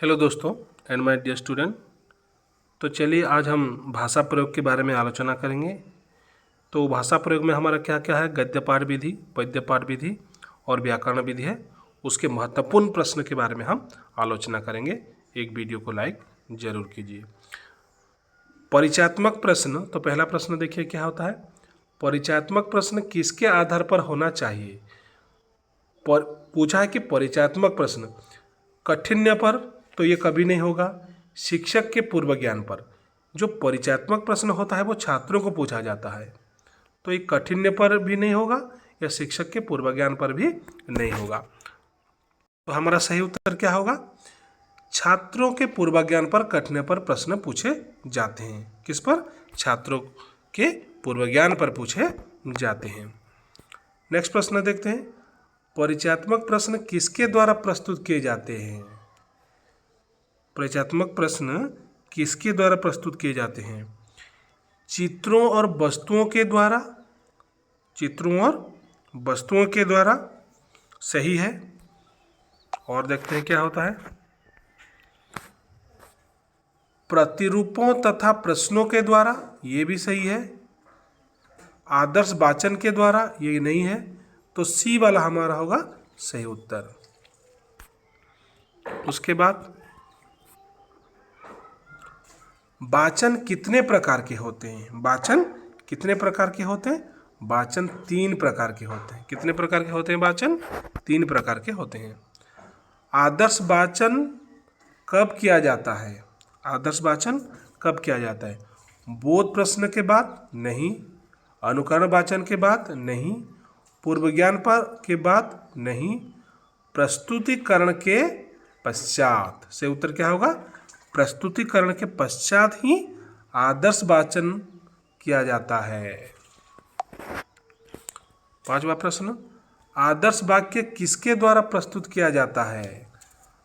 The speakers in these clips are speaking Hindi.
हेलो दोस्तों एंड माय डियर स्टूडेंट। तो चलिए आज हम भाषा प्रयोग के बारे में आलोचना करेंगे। तो भाषा प्रयोग में हमारा क्या क्या है, गद्य पाठ विधि, पद्य पाठ विधि और व्याकरण विधि है। उसके महत्वपूर्ण प्रश्न के बारे में हम आलोचना करेंगे। एक वीडियो को लाइक जरूर कीजिए। परिचयात्मक प्रश्न, तो पहला प्रश्न देखिए क्या होता है। परिचयात्मक प्रश्न किसके आधार पर होना चाहिए। पूछा है कि परिचयात्मक प्रश्न कठिन्य पर, तो ये कभी नहीं होगा। शिक्षक के पूर्व ज्ञान पर, जो परिचयात्मक प्रश्न होता है वो छात्रों को पूछा जाता है, तो ये कठिन्य पर भी नहीं होगा या शिक्षक के पूर्व ज्ञान पर भी नहीं होगा। तो हमारा सही उत्तर क्या होगा, छात्रों के पूर्व ज्ञान पर कठिन्य पर प्रश्न पूछे जाते हैं। किस पर, छात्रों के पूर्व ज्ञान पर पूछे जाते हैं। नेक्स्ट प्रश्न देखते हैं। परिचयात्मक प्रश्न किसके द्वारा प्रस्तुत किए जाते हैं। परिचयात्मक प्रश्न किसके द्वारा प्रस्तुत किए जाते हैं। चित्रों और वस्तुओं के द्वारा, चित्रों और वस्तुओं के द्वारा सही है। और देखते हैं क्या होता है। प्रतिरूपों तथा प्रश्नों के द्वारा, ये भी सही है। आदर्श वाचन के द्वारा, ये नहीं है। तो सी वाला हमारा होगा सही उत्तर। उसके बाद वाचन कितने प्रकार के होते हैं। वाचन कितने प्रकार के होते हैं। वाचन 3 प्रकार के होते हैं। कितने प्रकार के होते हैं वाचन, 3 प्रकार के होते हैं। आदर्श वाचन कब किया जाता है। आदर्श वाचन कब किया जाता है, बोध प्रश्न के बाद नहीं, अनुकरण वाचन के बाद नहीं, पूर्व ज्ञान पर के बाद नहीं, प्रस्तुतिकरण के पश्चात। से उत्तर क्या होगा, प्रस्तुतिकरण के पश्चात ही आदर्श वाचन किया जाता है। 5वां प्रश्न, आदर्श वाक्य किसके द्वारा प्रस्तुत किया जाता है।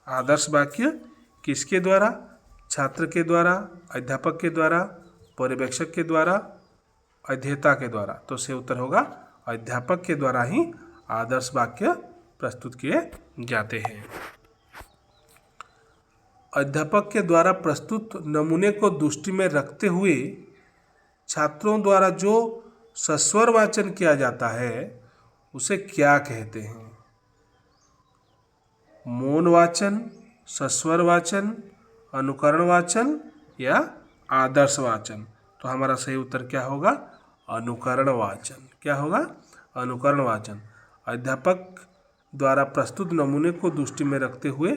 आदर्श वाक्य किसके द्वारा, छात्र के द्वारा, अध्यापक के द्वारा, पर्यवेक्षक के द्वारा, अध्येता के द्वारा। तो से उत्तर होगा अध्यापक के द्वारा ही आदर्श वाक्य प्रस्तुत किए जाते हैं। अध्यापक के द्वारा प्रस्तुत नमूने को दृष्टि में रखते हुए छात्रों द्वारा जो सस्वर वाचन किया जाता है उसे क्या कहते हैं। मौन वाचन, सस्वर वाचन, अनुकरण वाचन या आदर्श वाचन। तो हमारा सही उत्तर क्या होगा, अनुकरण वाचन। क्या होगा, अनुकरण वाचन। अध्यापक द्वारा प्रस्तुत नमूने को दृष्टि में रखते हुए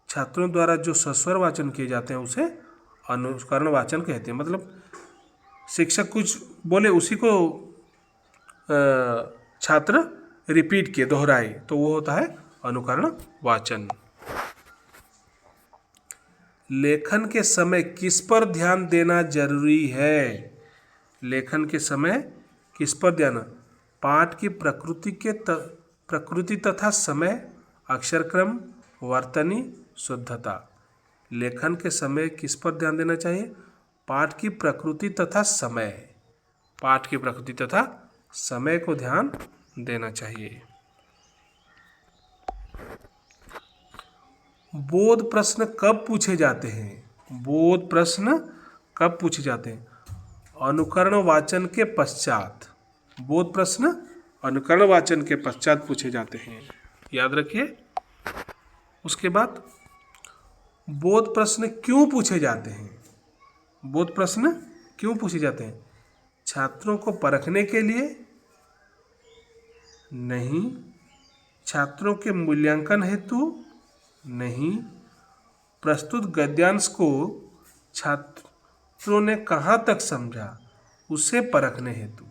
छात्रों द्वारा जो सस्वर वाचन किए जाते हैं उसे अनुकरण वाचन कहते हैं। मतलब शिक्षक कुछ बोले उसी को छात्र रिपीट किए, दोहराए, तो वो होता है अनुकरण वाचन। लेखन के समय किस पर ध्यान देना जरूरी है। लेखन के समय किस पर ध्यान, पाठ की प्रकृति तथा समय, अक्षरक्रम, वर्तनी, शुद्धता। लेखन के समय किस पर ध्यान देना चाहिए, पाठ की प्रकृति तथा समय, पाठ की प्रकृति तथा समय को ध्यान देना चाहिए। बोध प्रश्न कब पूछे जाते हैं। बोध प्रश्न कब पूछे जाते हैं, अनुकरण वाचन के पश्चात। बोध प्रश्न अनुकरण वाचन के पश्चात पूछे जाते हैं, याद रखिए। उसके बाद बोध प्रश्न क्यों पूछे जाते हैं। बोध प्रश्न क्यों पूछे जाते हैं, छात्रों को परखने के लिए नहीं, छात्रों के मूल्यांकन हेतु नहीं, प्रस्तुत गद्यांश को छात्रों ने कहाँ तक समझा उसे परखने हेतु।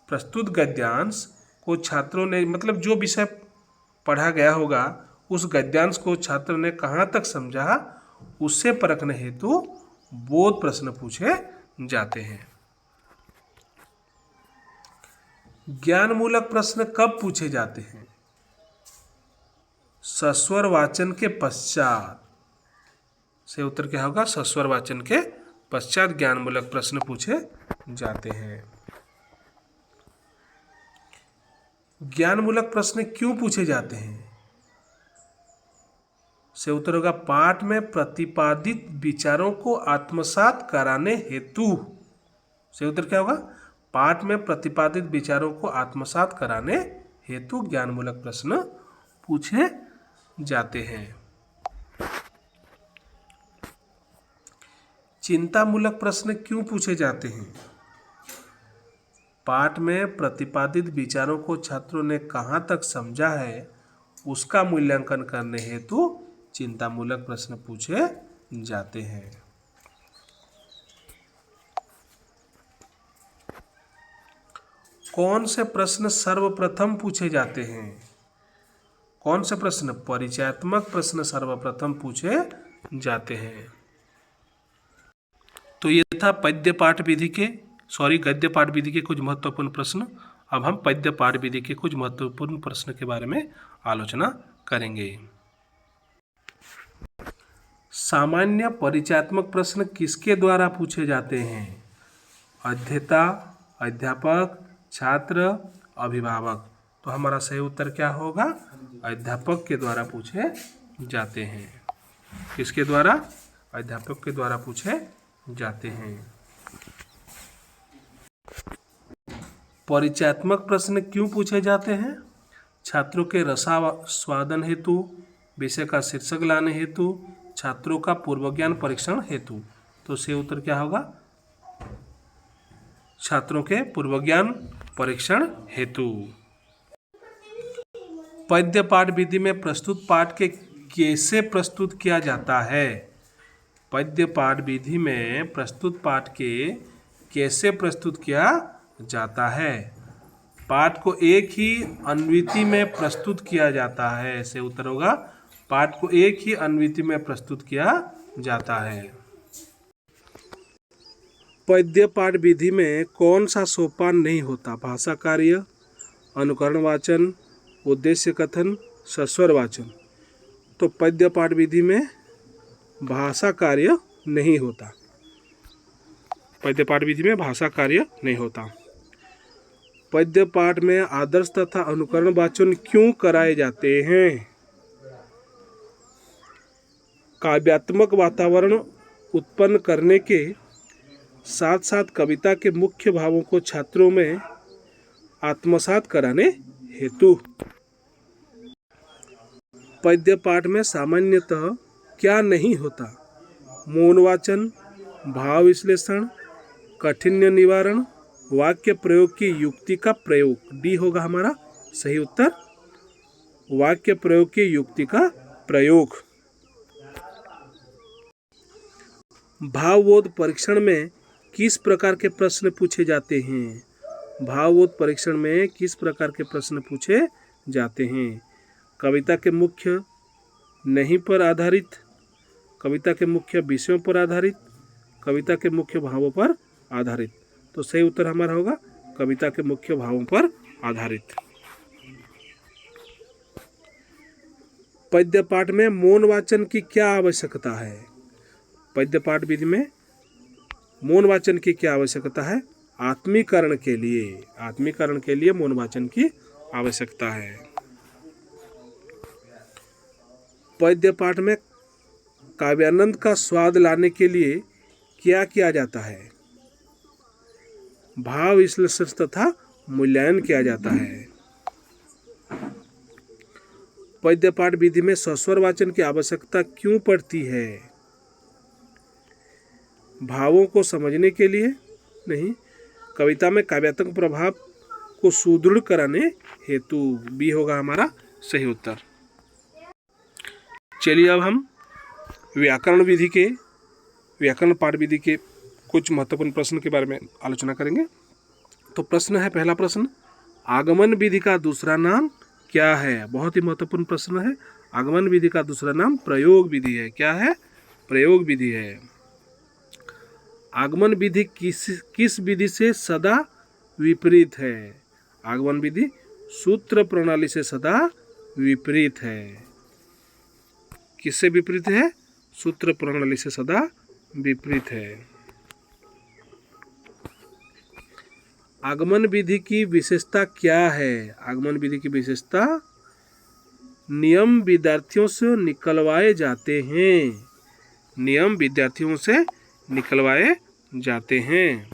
प्रस्तुत गद्यांश को छात्रों ने, मतलब जो विषय पढ़ा गया होगा उस गद्यांश को छात्र ने कहाँ तक समझा उससे परखने हेतु बोध प्रश्न पूछे जाते हैं। ज्ञानमूलक प्रश्न कब पूछे जाते हैं, सस्वर वाचन के पश्चात। से उत्तर क्या होगा, सस्वर वाचन के पश्चात ज्ञानमूलक प्रश्न पूछे जाते हैं। ज्ञानमूलक प्रश्न क्यों पूछे जाते हैं, से उत्तर होगा पाठ में प्रतिपादित विचारों को आत्मसात कराने हेतु। से उत्तर क्या होगा? पाठ में प्रतिपादित विचारों को आत्मसात कराने हेतु ज्ञानमूलक प्रश्न पूछे जाते हैं। चिंतामूलक प्रश्न क्यों पूछे जाते हैं? पाठ में प्रतिपादित विचारों को छात्रों ने कहाँ तक समझा है उसका मूल्यांकन करने हेतु चिंतामूलक प्रश्न पूछे जाते हैं। कौन से प्रश्न सर्वप्रथम पूछे जाते हैं? कौन से प्रश्न? परिचयात्मक प्रश्न सर्वप्रथम पूछे जाते हैं। तो ये था गद्य पाठ विधि के कुछ महत्वपूर्ण प्रश्न। अब हम पद्य पाठ विधि के कुछ महत्वपूर्ण प्रश्न के बारे में आलोचना करेंगे। सामान्य परिचयात्मक प्रश्न किसके द्वारा पूछे जाते हैं? अध्येता, अध्यापक, छात्र, अभिभावक। तो हमारा सही उत्तर क्या होगा? अध्यापक के द्वारा पूछे जाते हैं। किसके द्वारा? अध्यापक के द्वारा पूछे जाते हैं। परिचयात्मक प्रश्न क्यों पूछे जाते हैं? छात्रों के रसास्वादन हेतु, विषय का शीर्षक लाने हेतु, छात्रों का पूर्वज्ञान परीक्षण हेतु। तो सही उत्तर क्या होगा? छात्रों के पूर्वज्ञान परीक्षण हेतु। पद्य पाठ विधि में प्रस्तुत पाठ के कैसे प्रस्तुत किया जाता है? पद्य पाठ विधि में प्रस्तुत पाठ के कैसे प्रस्तुत किया जाता है? पाठ को एक ही अनुवृत्ति में प्रस्तुत किया जाता है। से उत्तर होगा पाठ को एक ही अनुवृत्ति में प्रस्तुत किया जाता है। पद्य पाठ विधि में कौन सा सोपान नहीं होता? भाषा कार्य, अनुकरण वाचन, उद्देश्य कथन, सस्वर वाचन। तो पद्य पाठ विधि में भाषा कार्य नहीं होता। पद्य पाठ विधि में भाषा कार्य नहीं होता। पद्य पाठ में आदर्श तथा अनुकरण वाचन क्यों कराए जाते हैं? काव्यात्मक वातावरण उत्पन्न करने के साथ साथ कविता के मुख्य भावों को छात्रों में आत्मसात कराने हेतु। पद्य पाठ में सामान्यतः क्या नहीं होता? मौन वाचन, भाव विश्लेषण, काठिन्य निवारण, वाक्य प्रयोग की युक्ति का प्रयोग। डी होगा हमारा सही उत्तर, वाक्य प्रयोग की युक्ति का प्रयोग। भावबोध परीक्षण में किस प्रकार के प्रश्न पूछे जाते हैं? भावबोध परीक्षण में किस प्रकार के प्रश्न पूछे जाते हैं? कविता के मुख्य नहीं पर आधारित, कविता के मुख्य विषयों पर आधारित, कविता के मुख्य भावों पर आधारित। तो सही उत्तर हमारा होगा कविता के मुख्य भावों पर आधारित। पद्य पाठ में मौन वाचन की क्या आवश्यकता है? पद्य पाठ विधि में मौन वाचन की क्या आवश्यकता है? आत्मीकरण के लिए मौन वाचन की आवश्यकता है। पद्य पाठ में काव्यानंद का स्वाद लाने के लिए क्या किया जाता है? भाव विश्लेषण तथा मूल्यांकन किया जाता है। पद्य पाठ विधि में सस्वर वाचन की आवश्यकता क्यों पड़ती है? भावों को समझने के लिए नहीं, कविता में काव्यात्मक प्रभाव को सुदृढ़ कराने हेतु। बी होगा हमारा सही उत्तर। चलिए अब हम व्याकरण पाठ विधि के कुछ महत्वपूर्ण प्रश्न के बारे में आलोचना करेंगे। तो प्रश्न है, पहला प्रश्न, आगमन विधि का दूसरा नाम क्या है? बहुत ही महत्वपूर्ण प्रश्न है। आगमन विधि का दूसरा नाम प्रयोग विधि है। क्या है? प्रयोग विधि है। आगमन विधि किस विधि से सदा विपरीत है? आगमन विधि सूत्र प्रणाली से सदा विपरीत है। किससे विपरीत है? सूत्र प्रणाली से सदा विपरीत है। आगमन विधि की विशेषता क्या है? आगमन विधि की विशेषता नियम विद्यार्थियों से निकलवाए जाते हैं। नियम विद्यार्थियों से निकलवाए जाते हैं।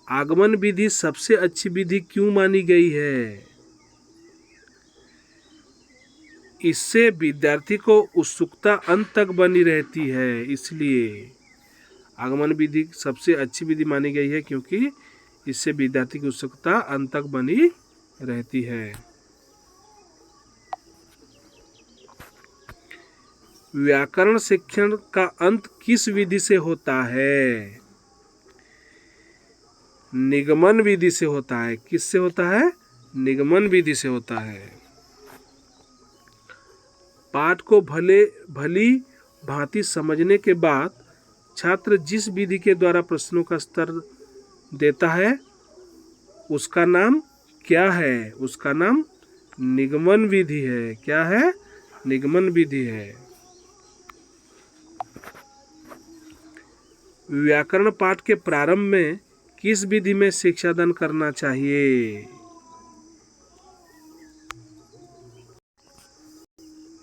आगमन विधि सबसे अच्छी विधि क्यों मानी गई है? इससे विद्यार्थी को उत्सुकता अंत तक बनी रहती है, इसलिए आगमन विधि सबसे अच्छी विधि मानी गई है, क्योंकि इससे विद्यार्थी की उत्सुकता अंत तक बनी रहती है। व्याकरण शिक्षण का अंत किस विधि से होता है? निगमन विधि से होता है। किससे होता है? निगमन विधि से होता है। पाठ को भली भांति समझने के बाद छात्र जिस विधि के द्वारा प्रश्नों का स्तर देता है उसका नाम क्या है? उसका नाम निगमन विधि है। क्या है? निगमन विधि है। व्याकरण पाठ के प्रारंभ में किस विधि में शिक्षादान करना चाहिए?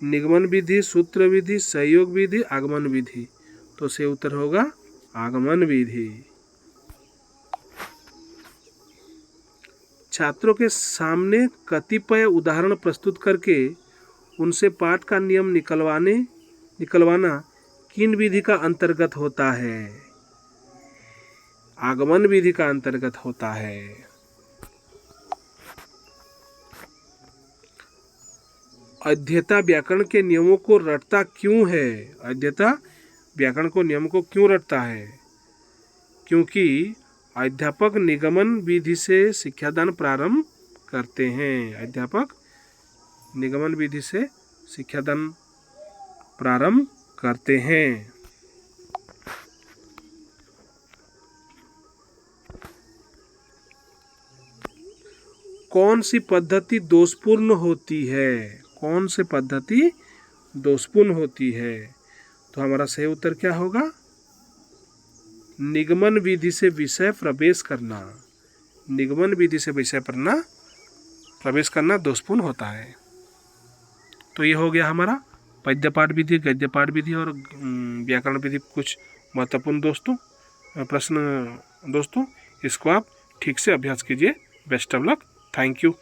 निगमन विधि, सूत्र विधि, सहयोग विधि, आगमन विधि। तो सही उत्तर होगा आगमन विधि। छात्रों के सामने कतिपय उदाहरण प्रस्तुत करके उनसे पाठ का नियम निकलवाना किन विधि का अंतर्गत होता है? आगमन विधि का अंतर्गत होता है। अध्येता व्याकरण के नियमों को रटता क्यों है? अध्येता व्याकरण को नियम को क्यों रटता है? क्योंकि अध्यापक निगमन विधि से शिक्षादान प्रारंभ करते हैं। अध्यापक निगमन विधि से शिक्षादान प्रारंभ करते हैं। कौन सी पद्धति दोषपूर्ण होती है? कौन सी पद्धति दोषपूर्ण होती है? तो हमारा सही उत्तर क्या होगा? निगमन विधि से विषय प्रवेश करना। निगमन विधि से विषय प्रवेश करना दोषपूर्ण होता है। तो ये हो गया हमारा पद्य पाठ विधि, गद्य पाठ विधि और व्याकरण विधि कुछ महत्वपूर्ण प्रश्न दोस्तों। इसको आप ठीक से अभ्यास कीजिए। Best of luck. Thank you.